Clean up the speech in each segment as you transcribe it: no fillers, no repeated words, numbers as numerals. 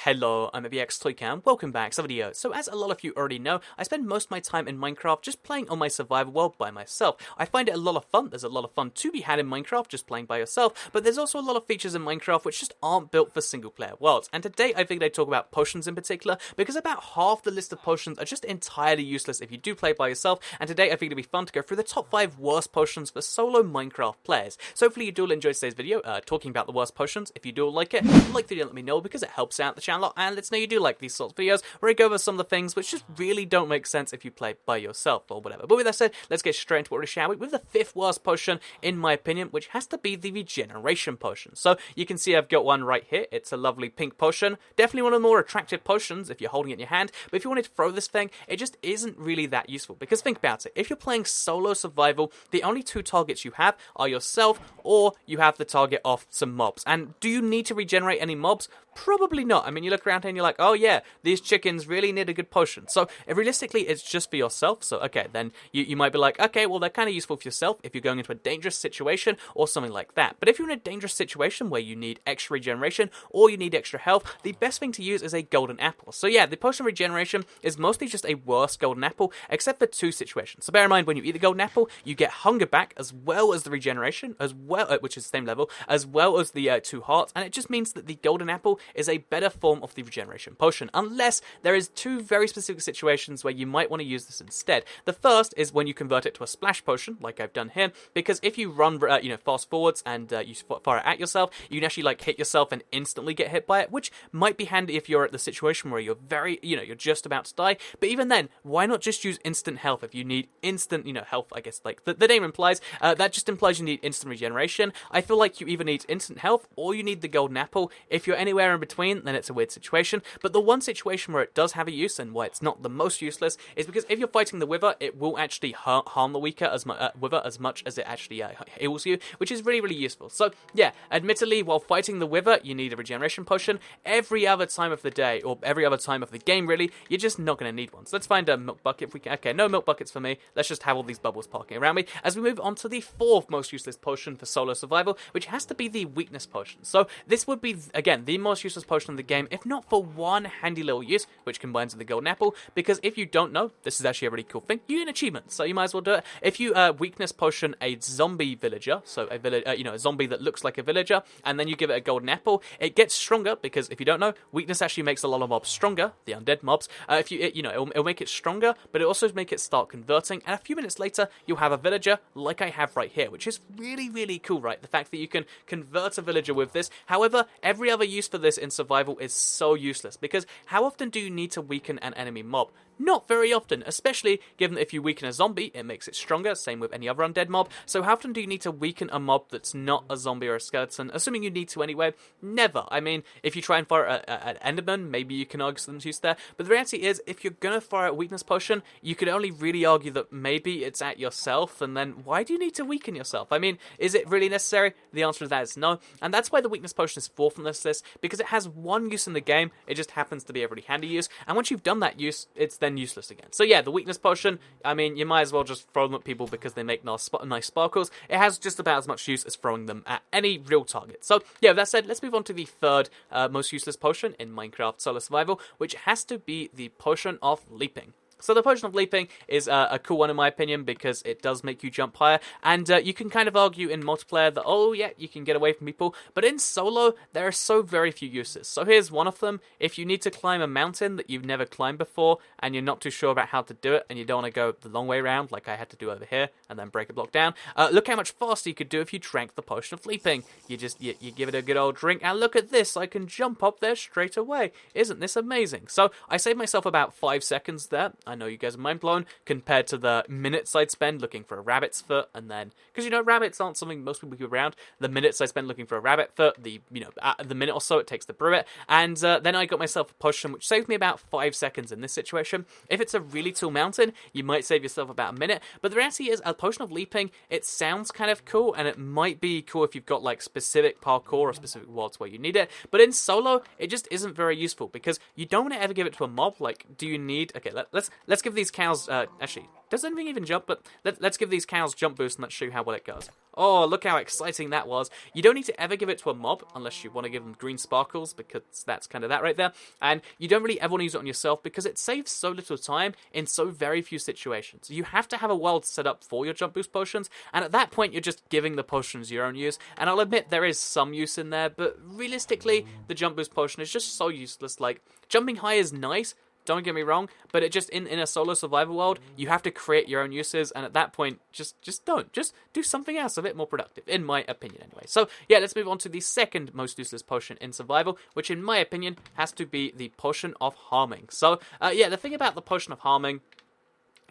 Hello, I'm PS3, welcome back to the video. So as a lot of you already know, I spend most of my time in Minecraft just playing on my survival world by myself. I find it a lot of fun, there's a lot of fun to be had in Minecraft just playing by yourself, but there's also a lot of features in Minecraft which just aren't built for single player worlds. And today I figured I'd talk about potions in particular, because about half the list of potions are just entirely useless if you do play by yourself, and today I figured it'd be fun to go through the top 5 worst potions for solo Minecraft players. So hopefully you do all enjoy today's video, talking about the worst potions. If you do like it, like the video, let me know because it helps out the channel, and let's know you do like these sorts of videos where I go over some of the things which just really don't make sense if you play by yourself or whatever. But with that said, let's get straight into what, shall we? With the 5th worst potion, in my opinion, which has to be the Regeneration potion. So you can see I've got one right here. It's a lovely pink potion. Definitely one of the more attractive potions if you're holding it in your hand. But if you wanted to throw this thing, it just isn't really that useful. Because think about it. If you're playing solo survival, the only 2 targets you have are yourself or you have the target of some mobs. And do you need to regenerate any mobs? Probably not. I mean, you look around here and you're like, oh yeah, these chickens really need a good potion. So realistically, it's just for yourself. So okay, then you might be like, okay, well, they're kind of useful for yourself if you're going into a dangerous situation or something like that. But if you're in a dangerous situation where you need extra regeneration or you need extra health, the best thing to use is a golden apple. So yeah, the potion of regeneration is mostly just a worse golden apple, except for 2 situations. So bear in mind, when you eat the golden apple, you get hunger back as well as the regeneration, as well, which is the same level, as well as the 2 hearts. And it just means that the golden apple is a better form of the regeneration potion, unless there is 2 very specific situations where you might want to use this instead. The first is when you convert it to a splash potion, like I've done here, because if you run, fast forwards and you fire it at yourself, you can actually hit yourself and instantly get hit by it, which might be handy if you're at the situation where you're you're just about to die. But even then, why not just use instant health if you need instant, health? I guess the name implies, that just implies you need instant regeneration. I feel like you either need instant health or you need the golden apple. If you're anywhere in between, then it's a weird situation. But the one situation where it does have a use and why it's not the most useless is because if you're fighting the wither, it will actually harm the wither as much as it actually heals you, which is really, really useful. So yeah, admittedly, while fighting the wither, you need a regeneration potion. Every other time of the day, or every other time of the game, really, you're just not going to need one. So let's find a milk bucket if we can. Okay, no milk buckets for me. Let's just have all these bubbles parking around me as we move on to the 4th most useless potion for solo survival, which has to be the weakness potion. So this would be, again, the most useless potion in the game, if not for one handy little use, which combines with the golden apple, because if you don't know, this is actually a really cool thing. You get an achievement, so you might as well do it. If you weakness potion a zombie villager, so a zombie that looks like a villager, and then you give it a golden apple, it gets stronger, because if you don't know, weakness actually makes a lot of mobs stronger, the undead mobs. It'll make it stronger, but it also make it start converting, and a few minutes later, you'll have a villager like I have right here, which is really, really cool, right? The fact that you can convert a villager with this. However, every other use for this in survival is so useless, because how often do you need to weaken an enemy mob? Not very often, especially given that if you weaken a zombie, it makes it stronger, same with any other undead mob. So how often do you need to weaken a mob that's not a zombie or a skeleton? Assuming you need to anyway, never. I mean, if you try and fire an enderman, maybe you can argue some use there, but the reality is, if you're gonna fire a weakness potion, you could only really argue that maybe it's at yourself, and then why do you need to weaken yourself? I mean, is it really necessary? The answer to that is no, and that's why the weakness potion is 4th on this list, because it has one use in the game, it just happens to be a really handy use, and once you've done that use, it's then useless again. So yeah, the weakness potion, I mean, you might as well just throw them at people because they make nice sparkles. It has just about as much use as throwing them at any real target. So yeah, with that said, let's move on to the 3rd most useless potion in Minecraft Solo Survival, which has to be the potion of leaping. So the potion of leaping is a cool one in my opinion, because it does make you jump higher, and you can kind of argue in multiplayer that, oh yeah, you can get away from people, but in solo, there are so very few uses. So here's one of them. If you need to climb a mountain that you've never climbed before, and you're not too sure about how to do it, and you don't want to go the long way around, like I had to do over here, and then break a block down, look how much faster you could do if you drank the potion of leaping. You give it a good old drink, and look at this, I can jump up there straight away. Isn't this amazing? So I saved myself about 5 seconds there. I know you guys are mind blown compared to the minutes I'd spend looking for a rabbit's foot, and then, because rabbits aren't something most people keep around, the minutes I spend looking for a rabbit foot, the minute or so it takes to brew it, and then I got myself a potion which saved me about 5 seconds in this situation. If it's a really tall mountain, you might save yourself about a minute, but the reality is, a potion of leaping, it sounds kind of cool, and it might be cool if you've got specific parkour or specific worlds where you need it, but in solo, it just isn't very useful, because you don't want to ever give it to a mob. Do you need, okay, let's let's give these cows, actually, does anything even jump? But let's give these cows jump boost and let's show you how well it goes. Oh, look how exciting that was. You don't need to ever give it to a mob unless you want to give them green sparkles, because that's kind of that right there. And you don't really ever want to use it on yourself because it saves so little time in so very few situations. You have to have a world set up for your jump boost potions, and at that point you're just giving the potions your own use. And I'll admit there is some use in there, but realistically the jump boost potion is just so useless. Like, jumping high is nice, don't get me wrong, but it just, in a solo survival world, you have to create your own uses, and at that point, just don't. Just do something else a bit more productive, in my opinion anyway. So, yeah, let's move on to the second most useless potion in survival, which in my opinion has to be the Potion of Harming. So, yeah, the thing about the Potion of Harming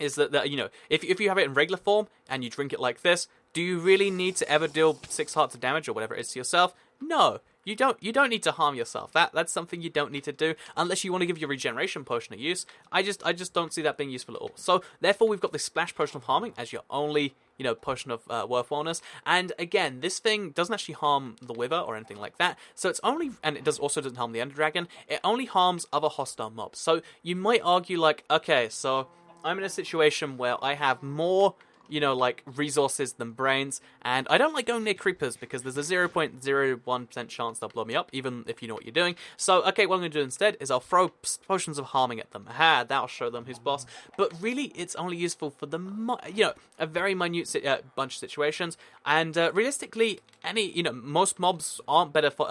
is that, you know, if you have it in regular form, and you drink it like this, do you really need to ever deal 6 hearts of damage, or whatever it is, to yourself? No. You don't need to harm yourself. That's something you don't need to do unless you want to give your regeneration potion a use. I just don't see that being useful at all. So therefore, we've got this splash potion of harming as your only, you know, potion of worthwhileness. And again, this thing doesn't actually harm the wither or anything like that. So it's only, and it doesn't harm the ender dragon. It only harms other hostile mobs. So you might argue like, okay, so I'm in a situation where I have more, you know, like, resources than brains, and I don't like going near creepers because there's a 0.01% chance they'll blow me up, even if you know what you're doing. So, okay, what I'm going to do instead is I'll throw potions of harming at them. Aha, that'll show them who's boss. But really, it's only useful for the, you know, a very minute bunch of situations, and realistically, most mobs aren't better for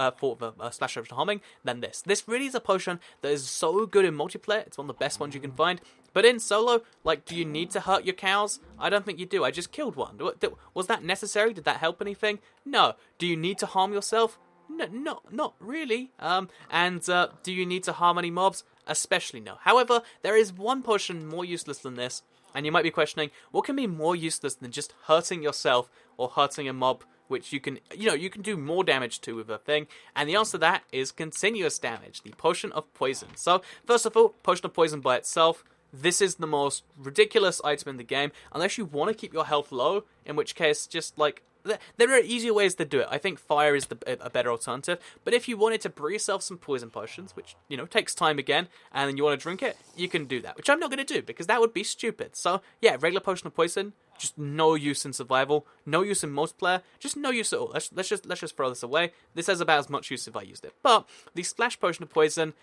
splash potion of harming than this. This really is a potion that is so good in multiplayer. It's one of the best ones you can find. But in solo, like, do you need to hurt your cows? I don't think you do. I just killed one. Was that necessary? Did that help anything? No. Do you need to harm yourself? No, not really. Do you need to harm any mobs? Especially no. However, there is one potion more useless than this, and you might be questioning, what can be more useless than just hurting yourself or hurting a mob, which you can do more damage to with a thing? And the answer to that is continuous damage, the Potion of Poison. So, first of all, Potion of Poison by itself, this is the most ridiculous item in the game, unless you want to keep your health low, in which case, just, like, there are easier ways to do it. I think fire is a better alternative, but if you wanted to brew yourself some poison potions, which, you know, takes time again, and then you want to drink it, you can do that, which I'm not going to do, because that would be stupid. So, yeah, regular Potion of Poison, just no use in survival, no use in multiplayer, just no use at all. Let's just throw this away. This has about as much use if I used it. But the Splash Potion of Poison,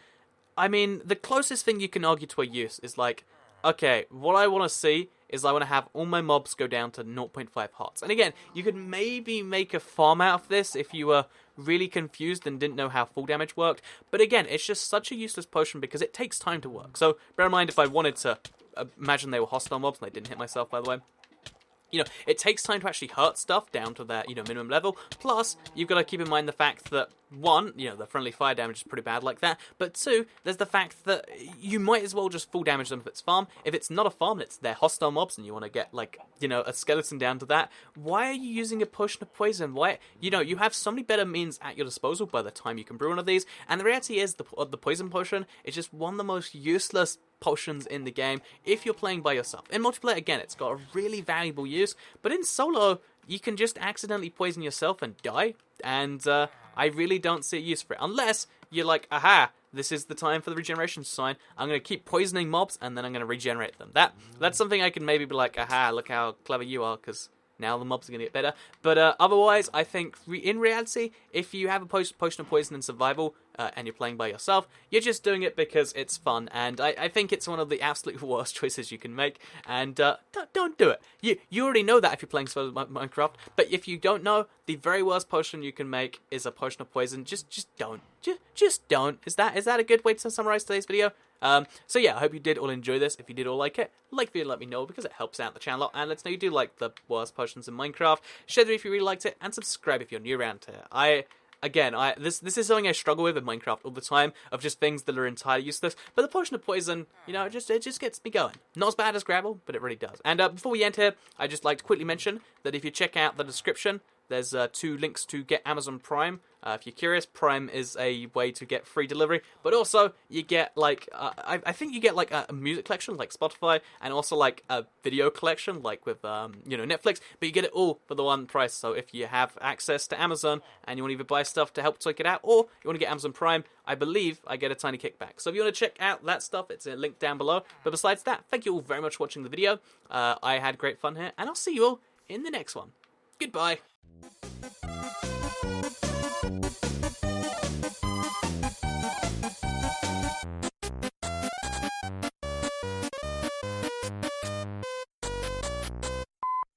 I mean, the closest thing you can argue to a use is like, okay, what I want to see is I want to have all my mobs go down to 0.5 hearts. And again, you could maybe make a farm out of this if you were really confused and didn't know how full damage worked. But again, it's just such a useless potion because it takes time to work. So bear in mind, if I wanted to, imagine they were hostile mobs, and I didn't hit myself, by the way. You know, it takes time to actually hurt stuff down to their, you know, minimum level. Plus, you've got to keep in mind the fact that, one, you know, the friendly fire damage is pretty bad like that. But two, there's the fact that you might as well just full damage them if it's farm. If it's not a farm, it's their hostile mobs, and you want to get, like, you know, a skeleton down to that. Why are you using a potion of poison? Why, you know, you have so many better means at your disposal by the time you can brew one of these. And the reality is, the poison potion is just one of the most useless potions in the game if you're playing by yourself. In multiplayer, again, it's got a really valuable use, but in solo, you can just accidentally poison yourself and die, and I really don't see a use for it, unless you're like, aha, this is the time for the regeneration sign, I'm going to keep poisoning mobs, and then I'm going to regenerate them. That's something I can maybe be like, aha, look how clever you are, because now the mobs are going to get better. But otherwise, I think in reality, if you have a potion of poison in survival and you're playing by yourself, you're just doing it because it's fun. And I think it's one of the absolute worst choices you can make. And don't do it. You already know that if you're playing solo Minecraft. But if you don't know, the very worst potion you can make is a potion of poison. Just don't. Just don't. Is that a good way to summarize today's video? So yeah, I hope you did all enjoy this. If you did all like it, like the video, let me know, because it helps out the channel a lot, and let us know you do like the worst potions in Minecraft. Share the video if you really liked it, and subscribe if you're new around here. This is something I struggle with in Minecraft all the time, of just things that are entirely useless, but the potion of poison, you know, it just gets me going. Not as bad as gravel, but it really does. And before we end here, I'd just like to quickly mention that if you check out the description there's 2 links to get Amazon Prime. If you're curious, Prime is a way to get free delivery, but also you get like I think you get like a music collection like Spotify, and also like a video collection like with Netflix. But you get it all for the one price. So if you have access to Amazon and you want to either buy stuff to help check it out, or you want to get Amazon Prime, I believe I get a tiny kickback. So if you want to check out that stuff, it's a link down below. But besides that, thank you all very much for watching the video. I had great fun here, and I'll see you all in the next one. Goodbye.